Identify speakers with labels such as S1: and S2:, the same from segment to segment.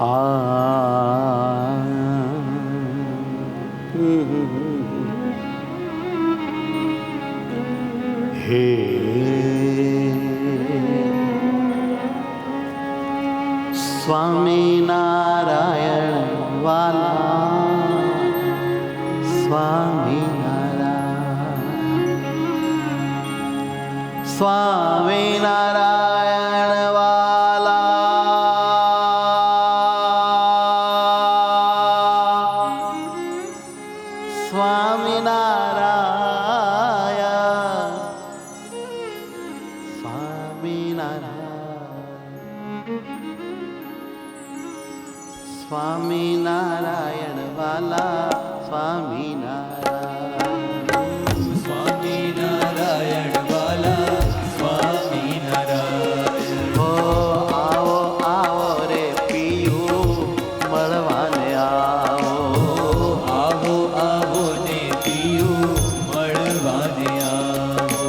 S1: હે સ્વામિનારાયણ વાલા, સ્વામિનારાયણ, સ્વામિનારાયણ વાલા, સ્વામિનારાયણ, સ્વામિનારાયણ, સ્વામિનારાયણ વાલા, સ્વામિનારાયણ,
S2: સ્વામિનારાયણ વાલા, સ્વામિનારાયણ.
S1: હો આવો આવો રે પિયું મળવાને આવો,
S2: આવો આવો ને પિયું મળવાને આવો.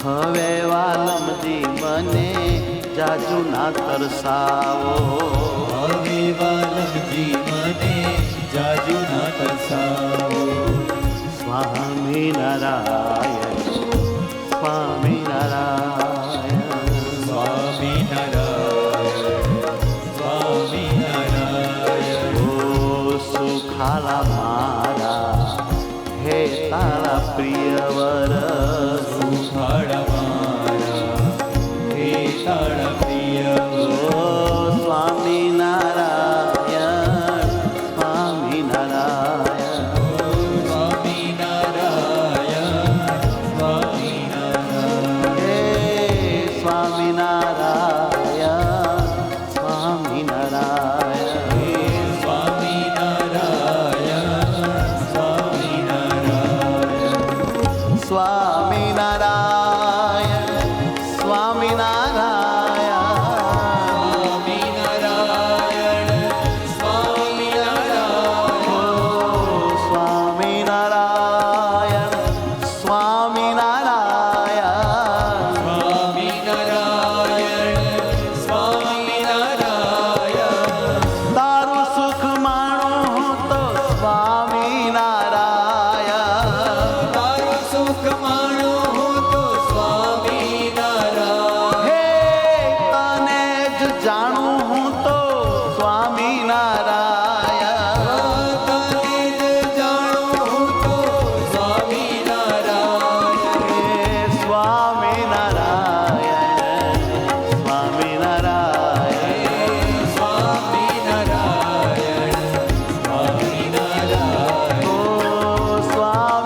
S1: હવે વાલમજી મને જાજુ ના તરસાવો,
S2: હવે વાલમજી મને જાજુ ના તરસાવો.
S1: સ્વામિનારાયણ, સ્વામિનારાયણ,
S2: સ્વામિનારાયણ, સ્વામિનારાયણ.
S1: ઓ સુખાલા મારા હે તારા પ્રિયવર,
S2: સુખાડા મારા હે તારા પ્રિય.
S1: ઓ સ્વામિનારાયણ, સ્વામિનારાયણ, હે સ્વામિનારાયણ, સ્વામિનારાયણ, સ્વામિનારાયણ, તારું સુખ માણું હું તો સ્વામિનારાયણ,
S2: તારું સુખ માણું હું તો સ્વામિનારાયણ.
S1: હે તને જ જાણું હું તો સ્વામિનારાયણ,
S2: તને જ જાણું હું તો સ્વામિનારાયણ.
S1: હે સ્વામિનારાયણ, સ્વામિનારાયણ,
S2: સ્વામિનારાયણ, સ્વામિનારાયણ.
S1: ઓ સ્વામિનારાયણ,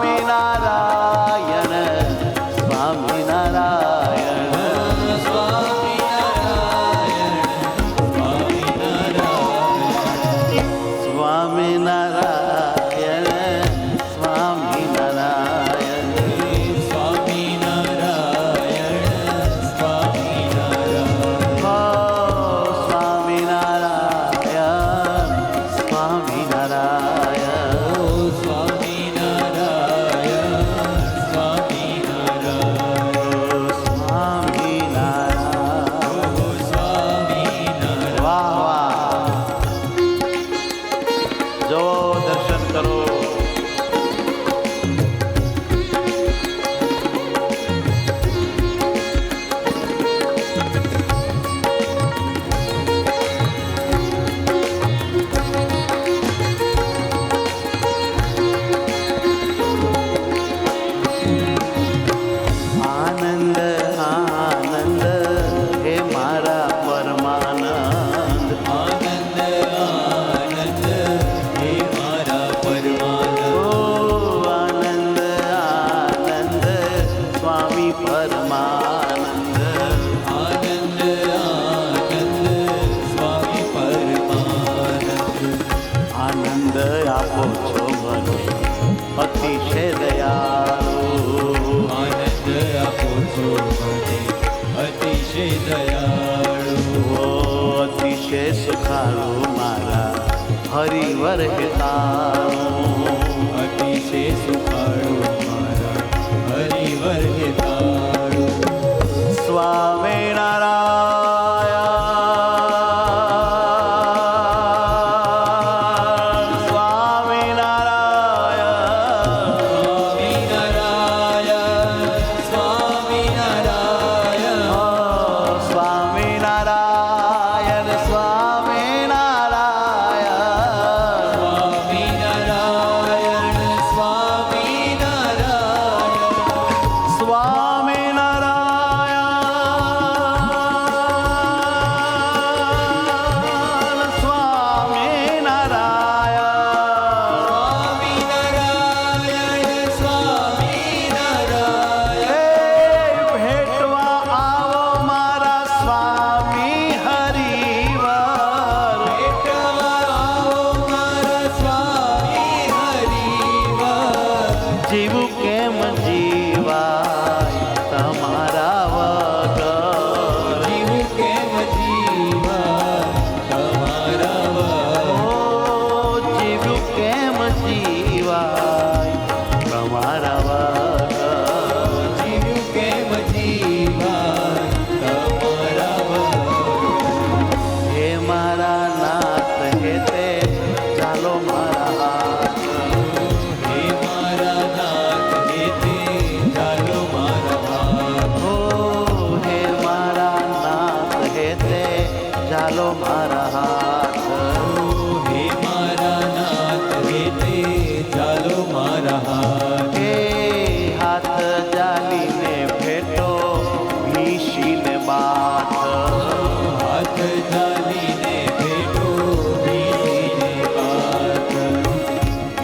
S1: સ્વામિનારાયણ, અતિશય દયાળુ,
S2: આનંદ આપો છો મને અતિશય દયાળુ.
S1: ઓ અતિશય સુખાળુ મારા હરિવર હેતાળુ,
S2: અતિશય સુખાળુ મારા હરિવર હેતાળુ.
S1: સ્વામિનારાયણ, ચાલો મારા હાથ
S2: હે મારા નાથ વેતે ચાલો મારા હાથ
S1: હે હાથ જાલીને ભેટો ભીષીને બાથ
S2: હાથ ચાલીને ભેટો ભીસીને બાથ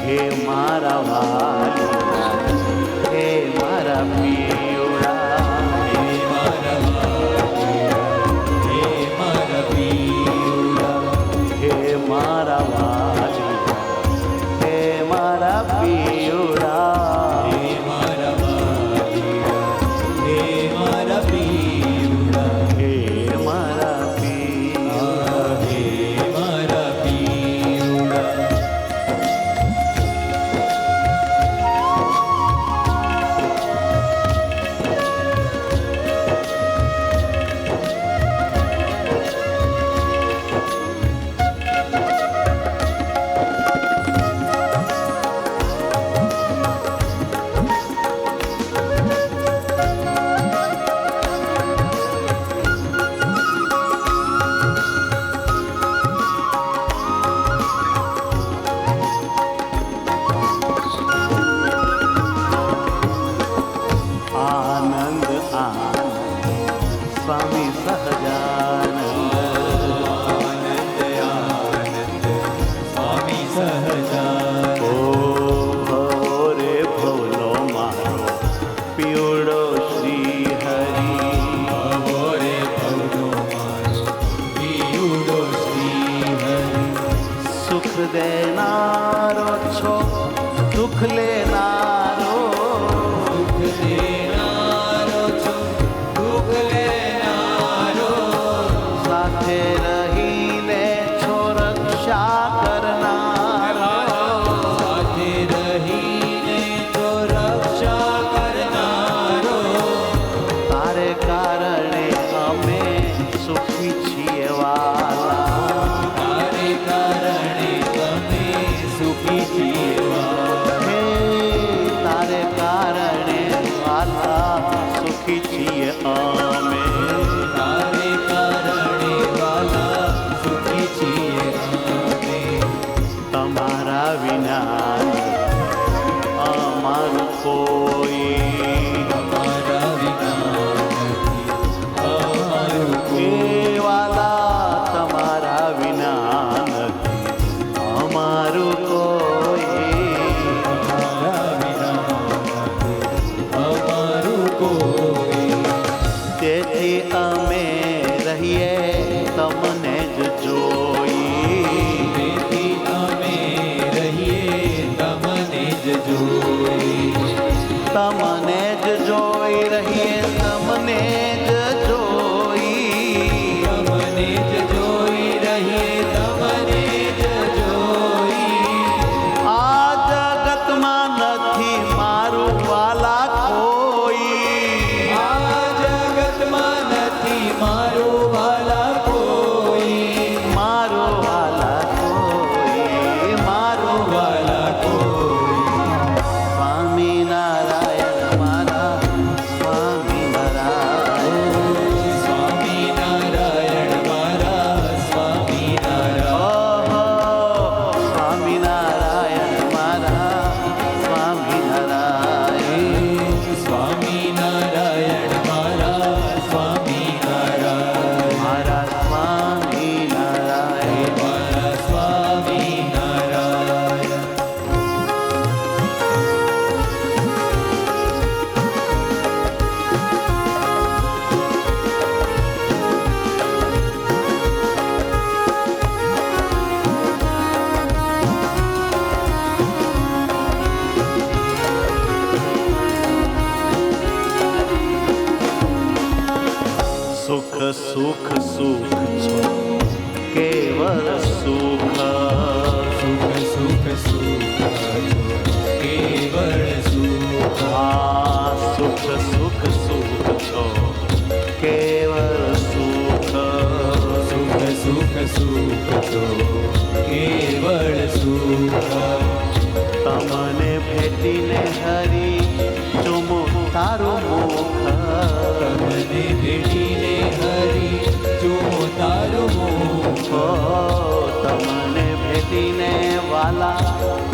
S1: હે મારા વાલીડા હે મારા પિયુડા
S2: હે મારા વાલીડા હે મારા પીયુડા
S1: હે મારા વાલીડા હે મારા પિયુડા
S2: હે મારા વાલીડા હે મારા પીયુડા
S1: હે મારા પિયુડા
S2: હે મારા પીયુડા
S1: આનંદ આનંદ સ્વામી સહજાનંદ
S2: આનંદ આનંદ સ્વામી સહજાનંદ
S1: ઓ ભવો રે ભવલો મારો પિયુડો શ્રી હરિ
S2: ભવો રે ભવનો મારો પીયુડો શ્રી હરિ
S1: સુખ દેનારો છો દુઃખ લેનારો
S2: દુઃખ દેનારો છો દુઃખ લેનારો
S1: સાથે રહીને છો રક્ષા કરનારો
S2: સાથે રહીને તો રક્ષા કરનારો
S1: તારે કારણે અમે સુખી છીએ વાલા
S2: તારે કારણે તમે સુખી છીએ
S1: હે તારે કારણે વાલા સુખી છીએ અમે
S2: તારે કારણે વાલા સુખી છીએ અમે
S1: તમારા વિના અમારું કોઈ
S2: અમારા વિના નથી અમારું
S1: હે
S2: કોઈ
S1: વાલા તમારા વિના નથી અમારું કોઈ
S2: અમારા વિના નથી અમારું કોઈ
S1: તેથી અમે રહીએ તમને જ જોઈ
S2: તેથી અમે રહીએ તમને જ જોઈ
S1: તમને જ જોઈ રહીએ તમને જ જોઈ
S2: તમને જ જોઈ રહીએ તમને જ જોઈ
S1: આ જગતમાં નથી મારું વાલા કોઈ
S2: આ જગતમાં નથી મારું વાલા કોઈ
S1: મારું વાલા કોઈ મારું
S2: વાલા કોઈ
S1: સ્વામિનારાયણ મારા સ્વામિનારાયણ
S2: સ્વામિનારાયણ મારા સ્વામિનારાયણ
S1: ઓહો સ્વામિનારાયણ મારા સ્વામિનારાયણ
S2: સ્વામિનારાયણ મારા સ્વામિનારાયણ
S1: મારા સ્વામિનારાયણ
S2: મારા સ્વામિનારાયણ
S1: સુખ સુખ સુખ છો કેવળ સુખ
S2: સુખ સુખ સુખ કેવળ સુખ
S1: આ સુખ સુખ સુખ છો કેવળ સુખ
S2: સુખ સુખ સુખ તો કેવળ સુખ
S1: તમને ભેટીને હરી ચુમો તારું મુખ
S2: તમને ભેટીને હરી જો તારું મુખ
S1: ભેટીને વાલા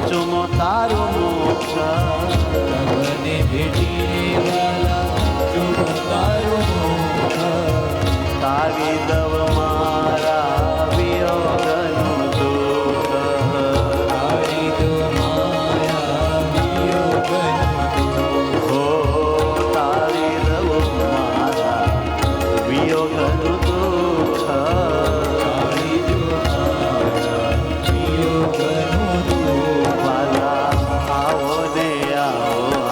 S1: ચુમો તારું મુખ
S2: તમને ભેટીને વાલા ચુમો તારું મુખ
S1: તારી દવ મારા વિયોગનું દુઃખ
S2: તારી દવ મારા વિયોગનું દુઃખ
S1: હો તારી દવ મારા વિયોગનું દુઃખ
S2: તારી દવ મારા વિયોગનું દુઃખ
S1: વાલા આવો ને આવો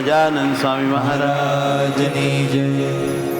S1: સહજાનંદ સ્વામી મહારાજ
S2: રાજની જય